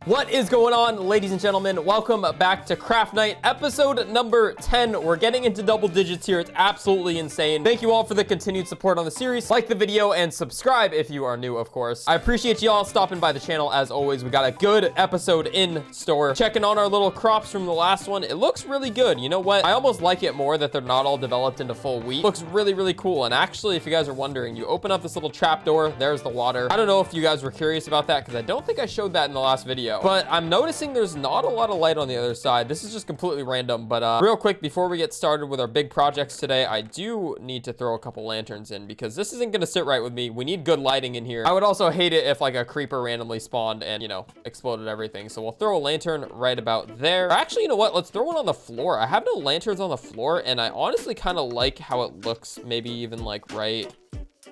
What is going on, ladies and gentlemen? Welcome back to Craftnite, episode number 10. We're getting into double digits here. It's absolutely insane. Thank you all for the continued support on the series. Like the video and subscribe if you are new, of course. I appreciate you all stopping by the channel. As always, we got a good episode in store. Checking on our little crops from the last one. It looks really good. You know what? I almost like it more that they're not all developed into full wheat. Looks really, really cool. And actually, if you guys are wondering, you open up this little trap door. There's the water. I don't know if you guys were curious about that because I don't think I showed that in the last video. But I'm noticing there's not a lot of light on the other side. This is just completely random. But real quick, before we get started with our big projects today, I do need to throw a couple lanterns in because this isn't going to sit right with me. We need good lighting in here. I would also hate it if like a creeper randomly spawned and, you know, exploded everything. So we'll throw a lantern right about there. Actually, you know what? Let's throw one on the floor. I have no lanterns on the floor, and I honestly kind of like how it looks. Maybe even like right...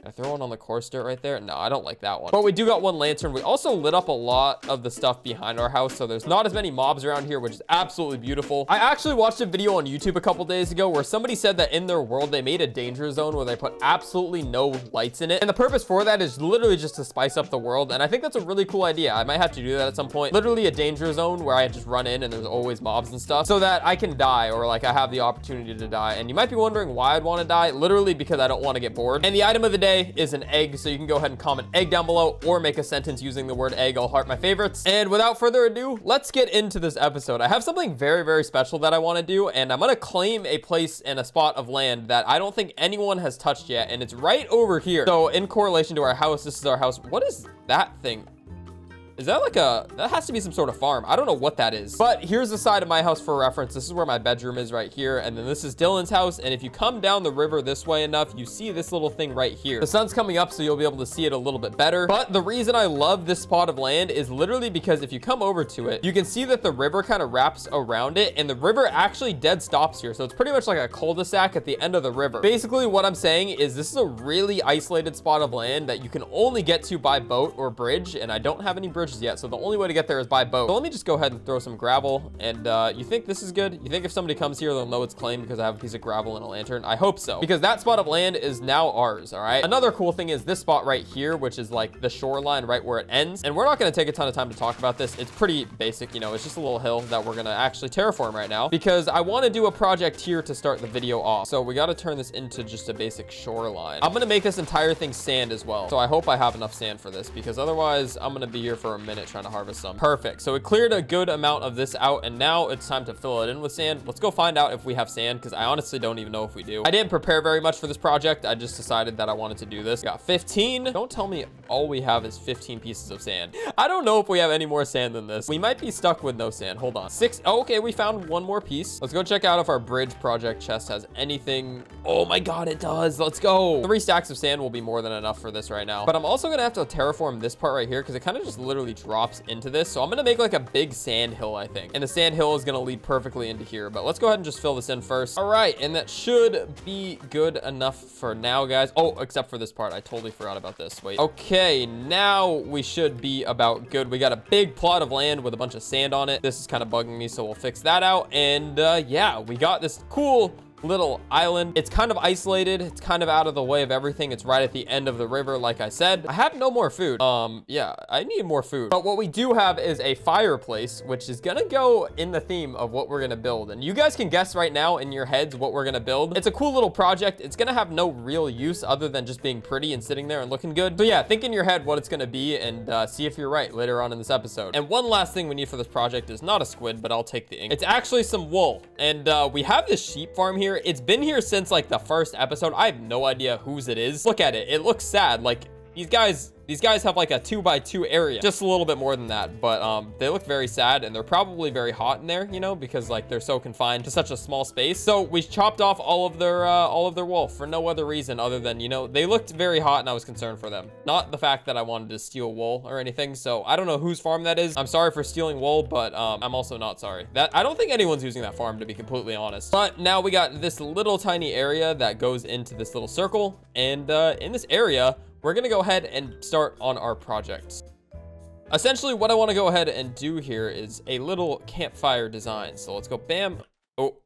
I throw one on the coarse dirt right there? No, I don't like that one. But we do got one lantern. We also lit up a lot of the stuff behind our house, so there's not as many mobs around here, which is absolutely beautiful. I actually watched a video on YouTube a couple days ago where somebody said that in their world, they made a danger zone where they put absolutely no lights in it. And the purpose for that is literally just to spice up the world. And I think that's a really cool idea. I might have to do that at some point. Literally a danger zone where I just run in and there's always mobs and stuff so that I can die, or like I have the opportunity to die. And you might be wondering why I'd want to die. Literally because I don't want to get bored. And the item of the day is an egg, so you can go ahead and comment egg down below or make a sentence using the word egg. I'll heart my favorites. And without further ado, let's get into this episode. I have something very, very special that I want to do, and I'm going to claim a place and a spot of land that I don't think anyone has touched yet, and it's right over here. So in correlation to our house, this is our house. What is that thing? Is that like that has to be some sort of farm. I don't know what that is. But here's the side of my house for reference. This is where my bedroom is right here. And then this is Dylan's house. And if you come down the river this way enough, you see this little thing right here. The sun's coming up, so you'll be able to see it a little bit better. But the reason I love this spot of land is literally because if you come over to it, you can see that the river kind of wraps around it. And the river actually dead stops here. So it's pretty much like a cul-de-sac at the end of the river. Basically, what I'm saying is this is a really isolated spot of land that you can only get to by boat or bridge. And I don't have any bridges yet, so the only way to get there is by boat. So let me just go ahead and throw some gravel. And you think this is good? You think if somebody comes here, they'll know it's claimed because I have a piece of gravel and a lantern? I hope so, because that spot of land is now ours. All right, another cool thing is this spot right here, which is like the shoreline right where it ends. And we're not going to take a ton of time to talk about this. It's pretty basic, you know. It's just a little hill that we're going to actually terraform right now because I want to do a project here to start the video off. So we got to turn this into just a basic shoreline. I'm going to make this entire thing sand as well, so I hope I have enough sand for this, because otherwise I'm going to be here for a minute trying to harvest some. Perfect. So it cleared a good amount of this out, and now it's time to fill it in with sand. Let's go find out if we have sand, because I honestly don't even know if we do. I didn't prepare very much for this project. I just decided that I wanted to do this. Got 15. Don't tell me all we have is 15 pieces of sand. I don't know if we have any more sand than this. We might be stuck with no sand. Hold on. 6. Oh, okay, we found one more piece. Let's go check out if our bridge project chest has anything. Oh my god, it does. Let's go. 3 stacks of sand will be more than enough for this right now. But I'm also gonna have to terraform this part right here because it kind of just literally drops into this. So I'm gonna make like a big sand hill, I think, and the sand hill is gonna lead perfectly into here. But let's go ahead and just fill this in first. All right, and that should be good enough for now, guys. Oh, except for this part. I totally forgot about this. Wait. Okay, now we should be about good. We got a big plot of land with a bunch of sand on it. This is kind of bugging me, so we'll fix that out. And yeah, we got this cool little island. It's kind of isolated. It's kind of out of the way of everything. It's right at the end of the river, like I said. I have no more food. Yeah, I need more food. But what we do have is a fireplace, which is gonna go in the theme of what we're gonna build. And you guys can guess right now in your heads what we're gonna build. It's a cool little project. It's gonna have no real use other than just being pretty and sitting there and looking good. So yeah, think in your head what it's gonna be and see if you're right later on in this episode. And one last thing we need for this project is not a squid, but I'll take the ink. It's actually some wool. And we have this sheep farm here. It's been here since like the first episode. I have no idea whose it is. Look at it. It looks sad. Like these guys have like a 2x2 area, just a little bit more than that, but they look very sad, and they're probably very hot in there, you know, because like they're so confined to such a small space. So we chopped off all of their wool for no other reason other than, you know, they looked very hot and I was concerned for them, not the fact that I wanted to steal wool or anything. So I don't know whose farm that is. I'm sorry for stealing wool, but I'm also not sorry that I don't think anyone's using that farm, to be completely honest. But now we got this little tiny area that goes into this little circle, and in this area we're gonna go ahead and start on our project. Essentially, what I want to go ahead and do here is a little campfire design. So let's go bam. Oh,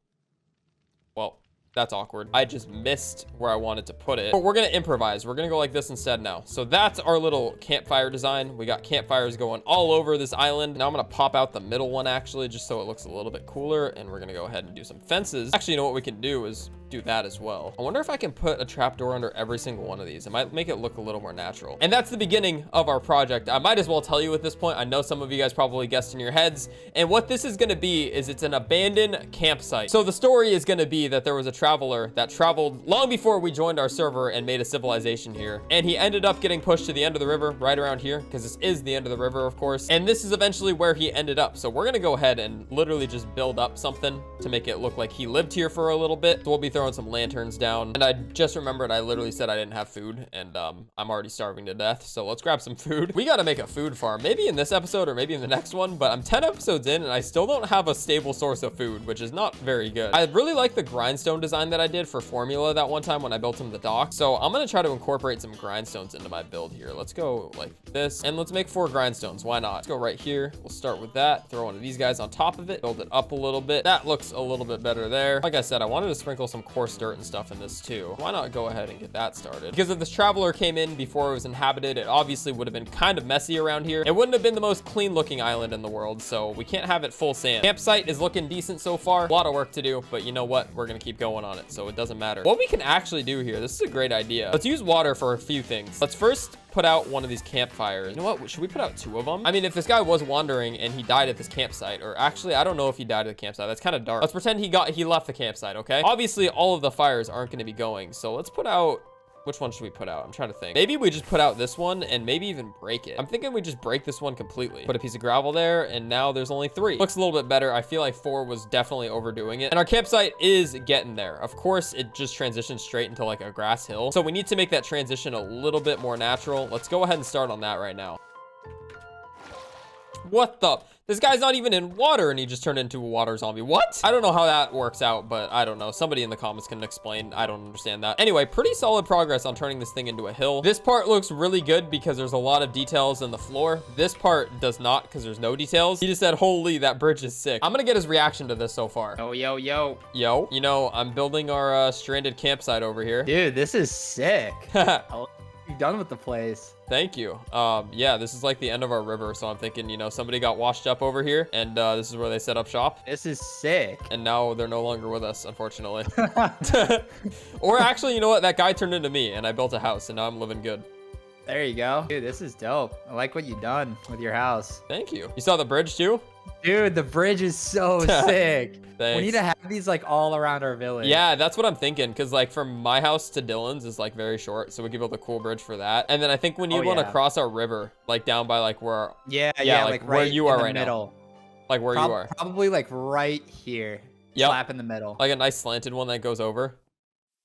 well, That's awkward. I just missed where I wanted to put it. But we're gonna improvise. We're gonna go like this instead now. So that's our little campfire design. We got campfires going all over this island. Now I'm gonna pop out the middle one actually, just so it looks a little bit cooler. And we're gonna go ahead and do some fences. Actually, you know what we can do is do that as well. I wonder if I can put a trapdoor under every single one of these. It might make it look a little more natural. And that's the beginning of our project. I might as well tell you at this point. I know some of you guys probably guessed in your heads. And what this is gonna be is it's an abandoned campsite. So the story is gonna be that there was a traveler that traveled long before we joined our server and made a civilization here. And he ended up getting pushed to the end of the river right around here, because this is the end of the river, of course. And this is eventually where he ended up. So we're gonna go ahead and literally just build up something to make it look like he lived here for a little bit. So we'll be throwing some lanterns down. And I just remembered I literally said I didn't have food, and I'm already starving to death. So let's grab some food. We gotta make a food farm, maybe in this episode or maybe in the next one, but I'm 10 episodes in and I still don't have a stable source of food, which is not very good. I really like the grindstone design that I did for formula that one time when I built him the dock. So I'm gonna try to incorporate some grindstones into my build here. Let's go like this, and let's make 4 grindstones. Why not? Let's go right here. We'll start with that. Throw one of these guys on top of it. Build it up a little bit. That looks a little bit better there. Like I said, I wanted to sprinkle some coarse dirt and stuff in this too. Why not go ahead and get that started? Because if this traveler came in before it was inhabited, it obviously would have been kind of messy around here. It wouldn't have been the most clean looking island in the world, so we can't have it full sand. Campsite is looking decent so far. A lot of work to do, but you know what? We're gonna keep going on it, so it doesn't matter. What we can actually do here, this is a great idea. Let's use water for a few things. Let's first put out one of these campfires. You know what? Should we put out 2 of them? I mean, if this guy was wandering and he died at this campsite, or actually, I don't know if he died at the campsite. That's kind of dark. Let's pretend he left the campsite, okay? Obviously, all of the fires aren't going to be going. So let's put out, which one should we put out? I'm trying to think. Maybe we just put out this one and maybe even break it. I'm thinking we just break this one completely. Put a piece of gravel there, and now there's only 3. Looks a little bit better. I feel like 4 was definitely overdoing it. And our campsite is getting there. Of course, it just transitions straight into like a grass hill. So we need to make that transition a little bit more natural. Let's go ahead and start on that right now. What the? This guy's not even in water and he just turned into a water zombie. What? I don't know how that works out, but I don't know. Somebody in the comments can explain. I don't understand that. Anyway, pretty solid progress on turning this thing into a hill. This part looks really good because there's a lot of details in the floor. This part does not because there's no details. He just said, holy, that bridge is sick. I'm gonna get his reaction to this so far. Oh, yo, yo. Yo, you know, I'm building our stranded campsite over here. Dude, this is sick. You're done with the place. Thank you. Yeah, this is like the end of our river, so I'm thinking, you know, somebody got washed up over here, and this is where they set up shop. This is sick. And now they're no longer with us, unfortunately. Or actually, you know what? That guy turned into me, and I built a house, and now I'm living good. There you go. Dude, this is dope. I like what you've done with your house. Thank you. You saw the bridge too? Dude, the bridge is so sick. Thanks. We need to have these like all around our village. Yeah, that's what I'm thinking. Because like from my house to Dylan's is like very short. So we could build a cool bridge for that. And then I think we need one to cross our river, like down by like where our, yeah, like where right you are right middle. Now. Like where you are. Probably like right here. Yep. Slap in the middle. Like a nice slanted one that goes over.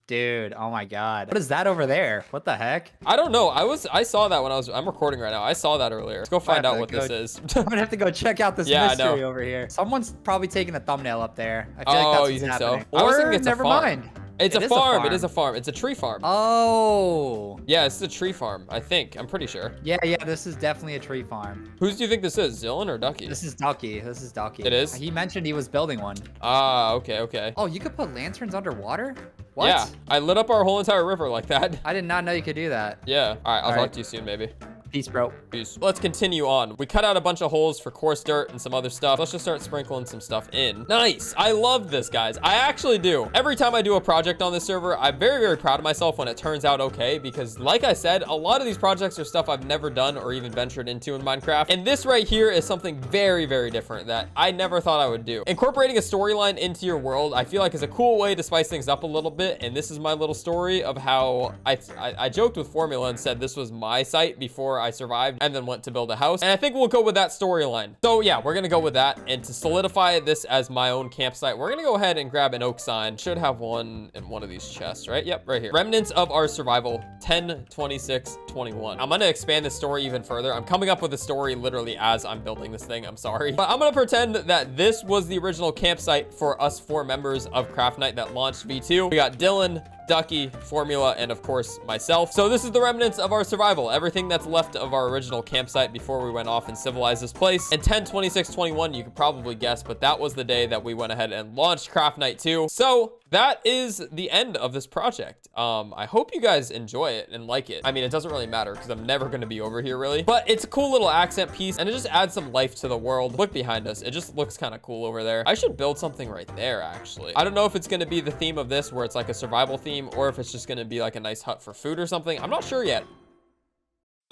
Dude, oh my god. What is that over there? What the heck? I don't know. I saw that when I'm recording right now. I saw that earlier. Let's go find out what this is. I'm gonna have to go check out this mystery over here. Someone's probably taking a thumbnail up there. I feel like that's you think happening. So? I was thinking it's never a farm. mind. It's a farm. It is a farm. It's a tree farm. Oh. Yeah, it's a tree farm, I think. I'm pretty sure. Yeah, this is definitely a tree farm. Whose do you think this is, Dylan or Ducky? This is Ducky. This is Ducky. It is? He mentioned he was building one. Ah, okay. Oh, you could put lanterns underwater? What? Yeah, I lit up our whole entire river like that. I did not know you could do that. Yeah. All right, I'll talk to you soon, maybe. Peace, bro. Peace. Let's continue on. We cut out a bunch of holes for coarse dirt and some other stuff. Let's just start sprinkling some stuff in. Nice. I love this, guys. I actually do. Every time I do a project on this server, I'm very, very proud of myself when it turns out okay, because like I said, a lot of these projects are stuff I've never done or even ventured into in Minecraft. And this right here is something very, very different that I never thought I would do. Incorporating a storyline into your world, I feel like is a cool way to spice things up a little bit. And this is my little story of how I joked with Formula and said this was my site before I survived and then went to build a house. And I think we'll go with that storyline. So yeah, we're gonna go with that. And to solidify this as my own campsite, we're gonna go ahead and grab an oak sign. Should have one in one of these chests, right? Yep, right here. Remnants of our survival, 10, 26, 21. I'm gonna expand the story even further. I'm coming up with a story literally as I'm building this thing. I'm sorry. But I'm gonna pretend that this was the original campsite for us 4 members of Craftnite that launched V2. We got Dylan, Ducky, Formula, and of course myself. So this is the remnants of our survival, everything that's left of our original campsite before we went off and civilized this place. And 10/26/21, you could probably guess, but that was the day that we went ahead and launched Craftnite 2. So that is the end of this project. I hope you guys enjoy it and like it. I mean, it doesn't really matter because I'm never going to be over here really, but it's a cool little accent piece and it just adds some life to the world. Look behind us. It just looks kind of cool over there. I should build something right there actually. I don't know if it's going to be the theme of this where it's like a survival theme or if it's just going to be like a nice hut for food or something. I'm not sure yet.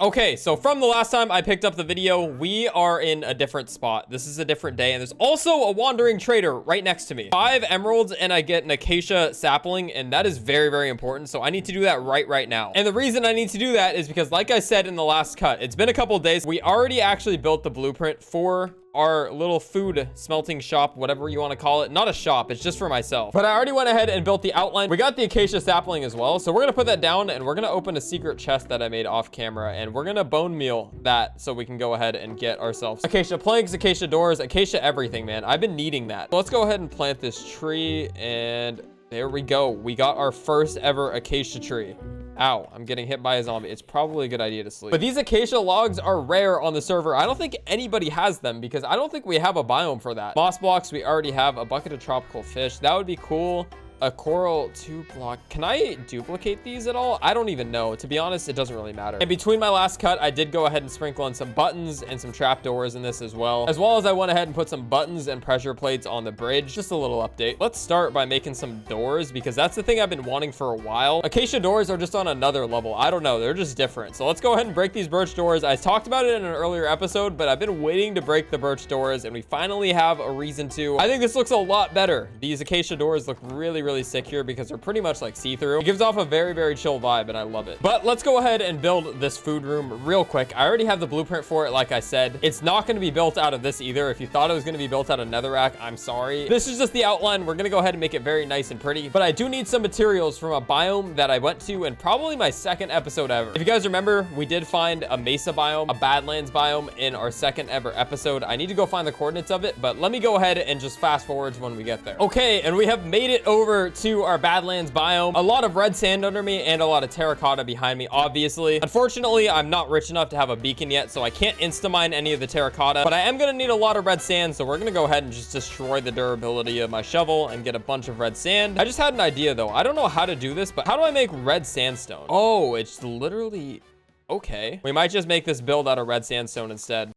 Okay, so from the last time I picked up the video, we are in a different spot. This is a different day, and there's also a wandering trader right next to me. 5 emeralds, and I get an acacia sapling, and that is very, very important, so I need to do that right now. And the reason I need to do that is because, like I said in the last cut, it's been a couple days. We already actually built the blueprint for our little food smelting shop, whatever you want to call it. Not a shop, it's just for myself. But I already went ahead and built the outline. We got the acacia sapling as well. So we're gonna put that down and we're gonna open a secret chest that I made off camera and we're gonna bone meal that so we can go ahead and get ourselves acacia planks, acacia doors, acacia everything, man. I've been needing that. So let's go ahead and plant this tree and there we go. We got our first ever acacia tree. Ow, I'm getting hit by a zombie. It's probably a good idea to sleep. But these acacia logs are rare on the server. I don't think anybody has them because I don't think we have a biome for that. Moss blocks, we already have. A bucket of tropical fish. That would be cool. A coral 2 block. Can I duplicate these at all? I don't even know. To be honest, it doesn't really matter. And between my last cut, I did go ahead and sprinkle in some buttons and some trapdoors in this as well as I went ahead and put some buttons and pressure plates on the bridge. Just a little update. Let's start by making some doors because that's the thing I've been wanting for a while. Acacia doors are just on another level. I don't know. They're just different. So let's go ahead and break these birch doors. I talked about it in an earlier episode, but I've been waiting to break the birch doors and we finally have a reason to. I think this looks a lot better. These acacia doors look really sick here because they're pretty much like see-through. It gives off a very chill vibe and I love it. But let's go ahead and build this food room real quick. I already have the blueprint for it. Like I said, it's not going to be built out of this either. If you thought it was going to be built out of netherrack, I'm sorry. This is just the outline. We're going to go ahead and make it very nice and pretty, but I do need some materials from a biome that I went to in probably my second episode ever. If you guys remember, we did find a mesa biome, a badlands biome in our second ever episode. I need to go find the coordinates of it, but let me go ahead and just fast forward to when we get there. Okay, and we have made it over to our badlands biome. A lot of red sand under me and a lot of terracotta behind me, obviously. Unfortunately, I'm not rich enough to have a beacon yet, so I can't insta-mine any of the terracotta, but I am going to need a lot of red sand, so we're going to go ahead and just destroy the durability of my shovel and get a bunch of red sand. I just had an idea, though. I don't know how to do this, but how do I make red sandstone? Oh, it's literally... Okay. We might just make this build out of red sandstone instead.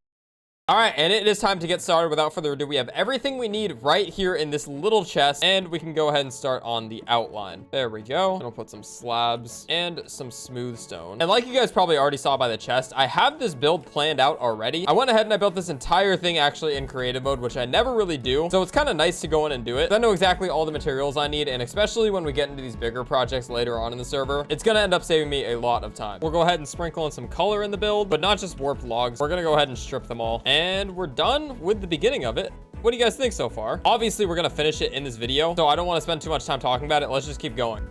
All right, and it is time to get started. Without further ado, we have everything we need right here in this little chest, and we can go ahead and start on the outline. There we go. And I'll put some slabs and some smooth stone. And like you guys probably already saw by the chest, I have this build planned out already. I went ahead and I built this entire thing actually in creative mode, which I never really do. So it's kind of nice to go in and do it. I know exactly all the materials I need, and especially when we get into these bigger projects later on in the server, it's gonna end up saving me a lot of time. We'll go ahead and sprinkle in some color in the build, but not just warped logs. We're gonna go ahead and strip them all. And we're done with the beginning of it. What do you guys think so far? Obviously, we're gonna finish it in this video, so I don't want to spend too much time talking about it. Let's just keep going.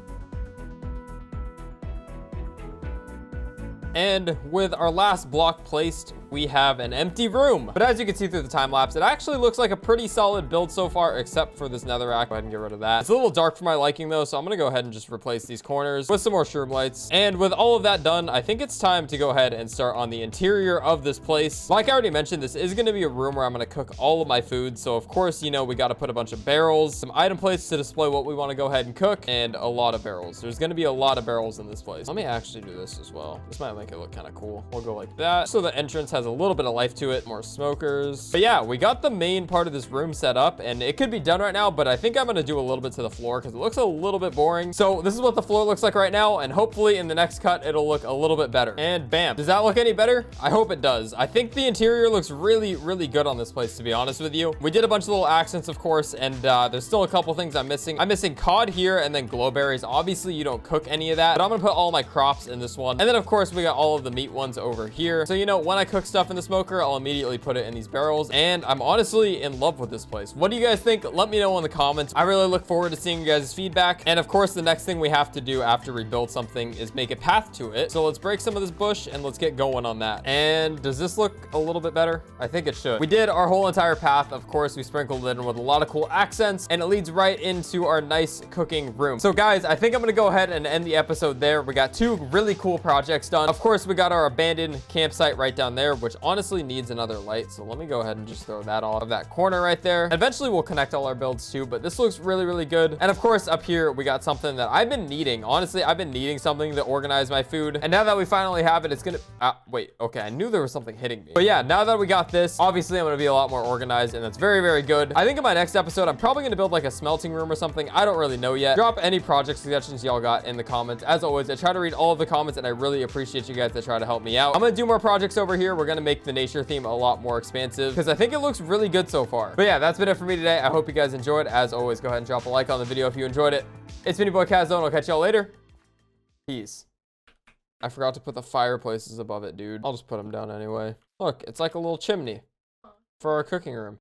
And with our last block placed, we have an empty room. But as you can see through the time lapse, it actually looks like a pretty solid build so far, except for this netherrack. Go ahead and get rid of that. It's a little dark for my liking though, so I'm gonna go ahead and just replace these corners with some more shroom lights. And with all of that done, I think it's time to go ahead and start on the interior of this place. Like I already mentioned, this is gonna be a room where I'm gonna cook all of my food. So of course, you know, we gotta put a bunch of barrels, some item plates to display what we wanna go ahead and cook, and a lot of barrels. There's gonna be a lot of barrels in this place. Let me actually do this as well. This might make it look kind of cool. We'll go like that. So the entrance has a little bit of life to it, more smokers. But yeah, we got the main part of this room set up and it could be done right now, but I think I'm gonna do a little bit to the floor because it looks a little bit boring. So this is what the floor looks like right now, and hopefully in the next cut it'll look a little bit better. And bam, does that look any better? I hope it does. I think the interior looks really good on this place, to be honest with you. We did a bunch of little accents, of course, and there's still a couple things I'm missing. I'm missing cod here and then glowberries. Obviously you don't cook any of that, but I'm gonna put all my crops in this one. And then of course we got all of the meat ones over here. So you know, when I cook cook stuff in the smoker, I'll immediately put it in these barrels. And I'm honestly in love with this place. What do you guys think? Let me know in the comments. I really look forward to seeing you guys' feedback. And of course, the next thing we have to do after we build something is make a path to it. So let's break some of this bush and let's get going on that. And does this look a little bit better? I think it should. We did our whole entire path. Of course, we sprinkled it in with a lot of cool accents, and it leads right into our nice cooking room. So guys, I think I'm gonna go ahead and end the episode there. We got 2 really cool projects done. Of course, we got our abandoned campsite right down there, which honestly needs another light. So let me go ahead and just throw that off of that corner right there. Eventually we'll connect all our builds too, but this looks really, really good. And of course, up here, we got something that I've been needing. Honestly, I've been needing something to organize my food. And now that we finally have it, it's gonna, wait, okay. I knew there was something hitting me. But yeah, now that we got this, obviously I'm gonna be a lot more organized, and that's very, very good. I think in my next episode, I'm probably gonna build like a smelting room or something. I don't really know yet. Drop any project suggestions y'all got in the comments. As always, I try to read all of the comments, and I really appreciate you guys that try to help me out. I'm gonna do more projects over here. We're gonna make the nature theme a lot more expansive because I think it looks really good so far. But yeah, that's been it for me today. I hope you guys enjoyed. As always, go ahead and drop a like on the video if you enjoyed it. It's been your boy Kazone. I'll catch y'all later. Peace. I forgot to put the fireplaces above it, dude. I'll just put them down anyway. Look, it's like a little chimney for our cooking room.